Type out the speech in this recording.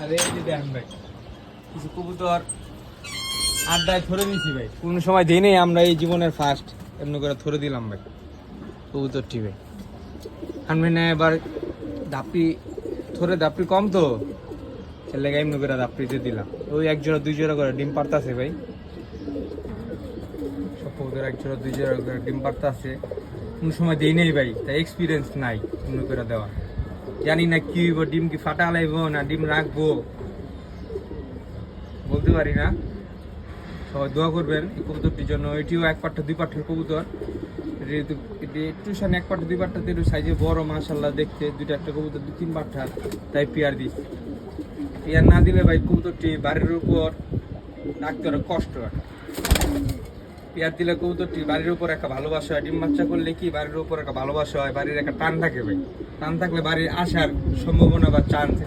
আরে এই যে দেখেন ভাই, কিছু কবুতর আড্ডায় ধরে নিছি ভাই, কোনো সময় দিই নেই আমরা, এই জীবনের ফার্স্ট এমনি করে ধরে দিলাম ভাই কবুতরটি ভাই। আমি না এবার ধাপি ধরে ধাপি কম তো ছেলে এমনি করে ধাপড়িতে দিলাম। ওই এক জোড়া দুই জোড়া করে ডিম পারতাছে ভাই, সব কবুতর এক জোড়া দুই জোড়া করে ডিম পারতাছে। কোনো সময় দিই নেই ভাই, তাই এক্সপিরিয়েন্স নাই এমনি করে দেওয়া। জানি না কি হইব, ডিম কি ফাটা লাইবো না ডিম রাখবো বলতে পারি না। সবাই দোয়া করবেন এই কবুতরটির জন্য। এটিও এক পাট্টা দুই পাট্টার কবুতর, টিউশন এক পাট্টা দুই পাট্টাতে একটু সাইজে বড় মাশাল্লাহ দেখতে। দুইটা একটা কবুতর দু তিন পাট্টা, তাই পেয়ার দিস। পেয়ার না দিলে ভাই কবুতরটি বাড়ির উপর রাখতে অনেক কষ্ট হয়। পেয়ার দিলে কবুতরটি বাড়ির উপর একটা ভালোবাসা হয়। ডিম বাচ্চা করলে কি বাড়ির উপর একটা ভালোবাসা হয়, বাড়ির একটা টান থাকে ভাই। টান থাকলে বাড়ির আসার সম্ভাবনা বা চান্স